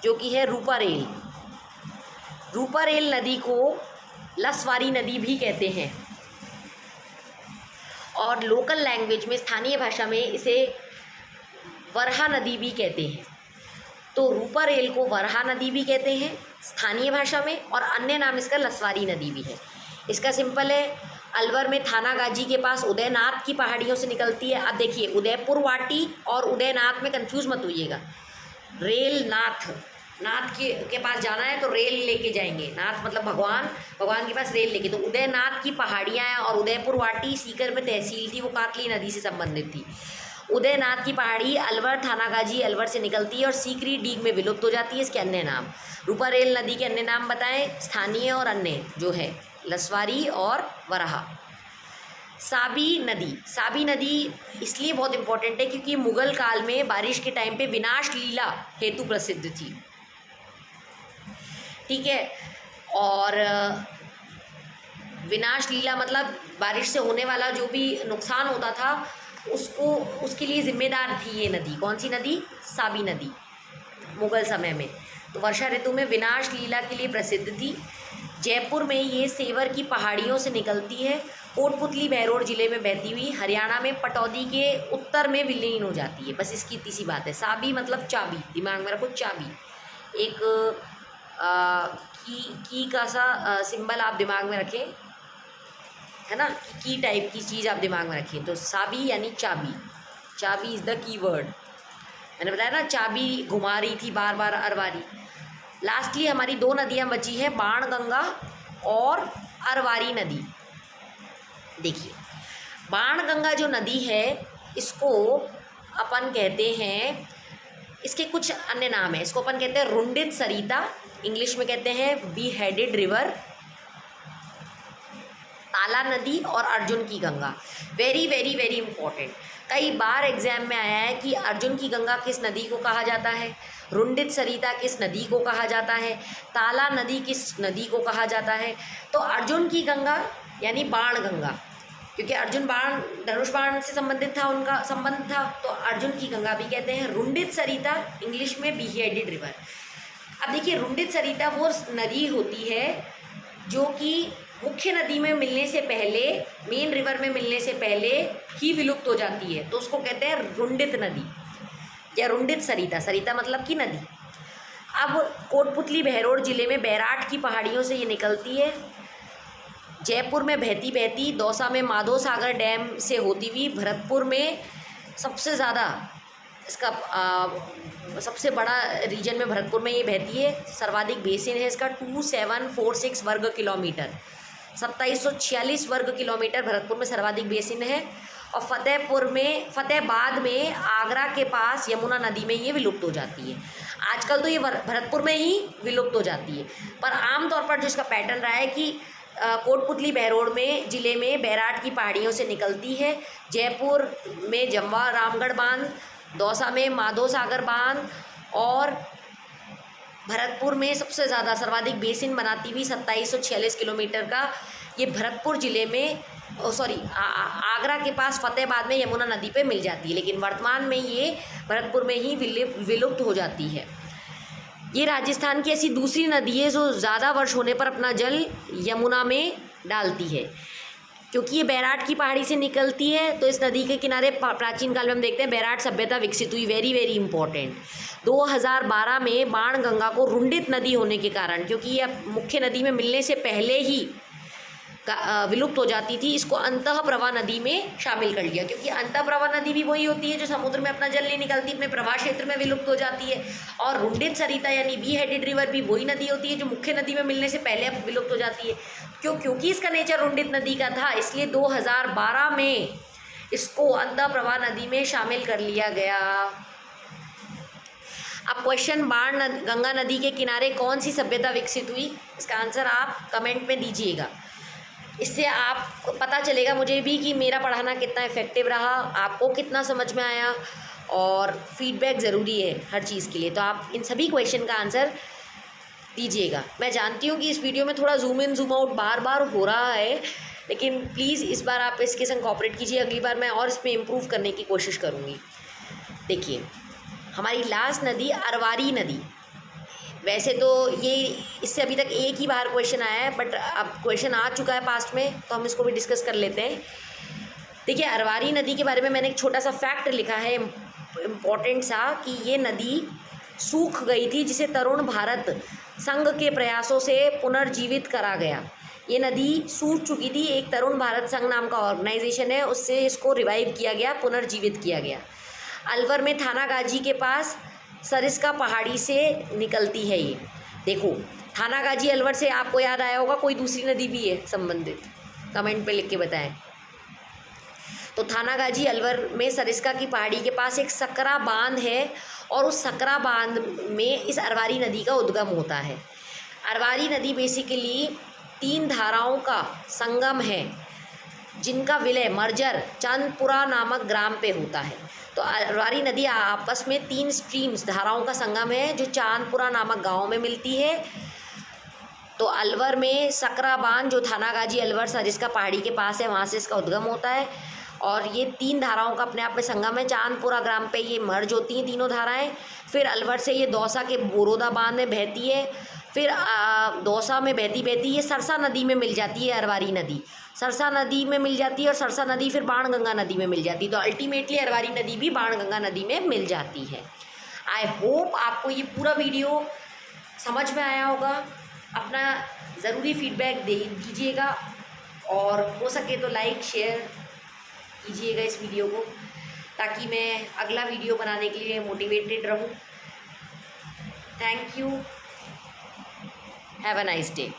जो कि है रूपारेल। रूपारेल नदी को लसवारी नदी भी कहते हैं और लोकल लैंग्वेज में, स्थानीय भाषा में इसे वरहा नदी भी कहते हैं। तो रूपारेल को वरहा नदी भी कहते हैं स्थानीय भाषा में, और अन्य नाम इसका लसवारी नदी भी है। इसका सिंपल है, अलवर में थानागाजी के पास उदयनाथ की पहाड़ियों से निकलती है। अब देखिए, उदयपुर वाटी और उदयनाथ में कंफ्यूज मत होइएगा। रेल नाथ के पास जाना है तो रेल लेके जाएंगे, नाथ मतलब भगवान, भगवान के पास रेल लेके। तो उदयनाथ की पहाड़ियाँ हैं और उदयपुर वाटी सीकर में तहसील थी, वो काकली नदी से संबंधित थी। उदयनाथ की पहाड़ी अलवर थानागाजी अलवर से निकलती है और सीकरी डीग में विलुप्त हो जाती है। इसके अन्य नाम, रूपारेल नदी के अन्य नाम बताएं, स्थानीय और अन्य जो है लसवारी और वराहा। साबी नदी इसलिए बहुत इंपॉर्टेंट है क्योंकि मुगल काल में बारिश के टाइम पे विनाश लीला हेतु प्रसिद्ध थी, ठीक है। और विनाश लीला मतलब बारिश से होने वाला जो भी नुकसान होता था उसके लिए जिम्मेदार थी ये नदी। कौन सी नदी? साबी नदी, मुगल समय में। तो वर्षा ऋतु में विनाश लीला के लिए प्रसिद्ध थी। जयपुर में ये सेवर की पहाड़ियों से निकलती है, कोटपुतली बहरोड जिले में बहती हुई हरियाणा में पटौदी के उत्तर में विलीन हो जाती है। बस इसकी इतनी सी बात है। साबी मतलब चाबी, दिमाग में रखो चाबी। एक की का सा सिंबल आप दिमाग में रखें, है ना, की टाइप की चीज़ आप दिमाग में रखें। तो साबी यानी चाबी, चाबी इज़ द कीवर्ड। मैंने बताया ना, चाबी घुमा रही थी बार बार अरवारी। लास्टली हमारी दो नदियाँ बची हैं, बाणगंगा और अरवारी नदी। देखिए, बाणगंगा जो नदी है इसको अपन कहते हैं, इसके कुछ अन्य नाम है। इसको अपन कहते हैं रुंडित सरिता, इंग्लिश में कहते हैं बी हेडेड रिवर, ताला नदी और अर्जुन की Ganga. Very very very important, कई बार एग्जाम में आया है कि अर्जुन की गंगा किस नदी को कहा जाता है, रुंडित सरिता किस नदी को कहा जाता है, ताला नदी किस नदी को कहा जाता है। तो अर्जुन की गंगा यानी बाण गंगा, क्योंकि अर्जुन बाण, धनुष बाण से संबंधित था, उनका संबंध था, तो अर्जुन की गंगा भी कहते हैं। रुंडित सरिता इंग्लिश में बी हेडेड रिवर। अब देखिए, रुंडित सरिता वो नदी होती है जो कि मुख्य नदी में मिलने से पहले, मेन रिवर में मिलने से पहले ही विलुप्त हो जाती है, तो उसको कहते हैं रुंडित नदी या रुंडित सरिता। सरिता मतलब कि नदी। अब कोटपुतली बहरोड जिले में बैराट की पहाड़ियों से ये निकलती है, जयपुर में बहती बहती दौसा में माधो सागर डैम से होती हुई भरतपुर में सबसे ज़्यादा, इसका सबसे बड़ा रीजन में भरतपुर में ये बहती है। सर्वाधिक बेसिन है इसका 2746 वर्ग किलोमीटर, 2746 वर्ग किलोमीटर भरतपुर में सर्वाधिक बेसिन है। और फतेहाबाद में आगरा के पास यमुना नदी में ये विलुप्त हो जाती है। आजकल तो ये भरतपुर में ही विलुप्त हो जाती है, पर आमतौर पर जो इसका पैटर्न रहा है कि कोटपुतली बहरोड में जिले में बैराट की पहाड़ियों से निकलती है, जयपुर में जमवा रामगढ़ बांध, दौसा में माधो सागर बांध और भरतपुर में सबसे ज़्यादा सर्वाधिक बेसिन बनाती हुई 2746 किलोमीटर का ये भरतपुर जिले में, आगरा के पास फतेहाबाद में यमुना नदी पे मिल जाती है, लेकिन वर्तमान में ये भरतपुर में ही विलुप्त हो जाती है। ये राजस्थान की ऐसी दूसरी नदी है जो ज़्यादा वर्ष होने पर अपना जल यमुना में डालती है, क्योंकि ये बैराट की पहाड़ी से निकलती है। तो इस नदी के किनारे प्राचीन काल में हम देखते हैं बैराट सभ्यता विकसित हुई। Very very important. 2012 में बाणगंगा को रुंडित नदी होने के कारण, क्योंकि ये मुख्य नदी में मिलने से पहले ही विलुप्त हो जाती थी, इसको अंतः प्रवाह नदी में शामिल कर लिया, क्योंकि अंतः प्रवाह नदी भी वही होती है जो समुद्र में अपना जल नहीं निकलती, अपने प्रवाह क्षेत्र में विलुप्त हो जाती है। और रुंडित सरिता यानी बी हेडेड रिवर भी वही नदी होती है जो मुख्य नदी में मिलने से पहले विलुप्त हो जाती है। क्योंकि इसका नेचर रुंडित नदी का था, इसलिए 2012 में इसको अंतः प्रवाह नदी में शामिल कर लिया गया। अब क्वेश्चन, गंगा नदी के किनारे कौन सी सभ्यता विकसित हुई? इसका आंसर आप कमेंट में दीजिएगा। इससे आपको पता चलेगा मुझे भी कि मेरा पढ़ाना कितना इफेक्टिव रहा, आपको कितना समझ में आया, और फीडबैक ज़रूरी है हर चीज़ के लिए। तो आप इन सभी क्वेश्चन का आंसर दीजिएगा। मैं जानती हूँ कि इस वीडियो में थोड़ा जूम इन जूम आउट बार बार हो रहा है, लेकिन प्लीज़ इस बार आप इसके संग कोऑपरेट कीजिए। अगली बार मैं और इसमें इम्प्रूव करने की कोशिश करूँगी। देखिए, हमारी लास्ट नदी अरवारी नदी, वैसे तो ये इससे अभी तक एक ही बार क्वेश्चन आया है, बट अब क्वेश्चन आ चुका है पास्ट में, तो हम इसको भी डिस्कस कर लेते हैं। देखिए, अरवारी नदी के बारे में मैंने एक छोटा सा फैक्ट लिखा है इम्पोर्टेंट सा, कि ये नदी सूख गई थी, जिसे तरुण भारत संघ के प्रयासों से पुनर्जीवित करा गया। ये नदी सूख चुकी थी, एक तरुण भारत संघ नाम का ऑर्गेनाइजेशन है, उससे इसको रिवाइव किया गया, पुनर्जीवित किया गया। अलवर में थानागाजी के पास सरिस्का पहाड़ी से निकलती है ये। देखो, थानागाजी अलवर से आपको याद आया होगा, कोई दूसरी नदी भी है संबंधित? कमेंट पे लिख के बताएं। तो थानागाजी अलवर में सरिस्का की पहाड़ी के पास एक सकरा बांध है, और उस सकरा बांध में इस अरवारी नदी का उद्गम होता है। अरवारी नदी बेसिकली 3 धाराओं का संगम है, जिनका विलय मर्जर चांदपुरा नामक ग्राम पे होता है। तो अरवारी नदी आपस में 3 स्ट्रीम्स, धाराओं का संगम है, जो चांदपुरा नामक गांव में मिलती है। तो अलवर में सकरा बांध, जो थानागाजी अलवर सरिस्का पहाड़ी के पास है, वहाँ से इसका उद्गम होता है। और ये 3 धाराओं का अपने आप में संगम है। चांदपुरा ग्राम पे ये मर्ज होती हैं तीनों धाराएं। फिर अलवर से ये दौसा के बोरोदा बांध में बहती है। फिर दौसा में बहती बहती ये सरसा नदी में मिल जाती है। अरवारी नदी सरसा नदी में मिल जाती है, और सरसा नदी फिर बाणगंगा नदी में मिल जाती है। तो अल्टीमेटली अरवारी नदी भी बाणगंगा नदी में मिल जाती है। आई होप आपको ये पूरा वीडियो समझ में आया होगा। अपना ज़रूरी फीडबैक दे दीजिएगा, और हो सके तो लाइक शेयर कीजिएगा इस वीडियो को, ताकि मैं अगला वीडियो बनाने के लिए मोटिवेटेड रहूं। Thank you. Have a nice day.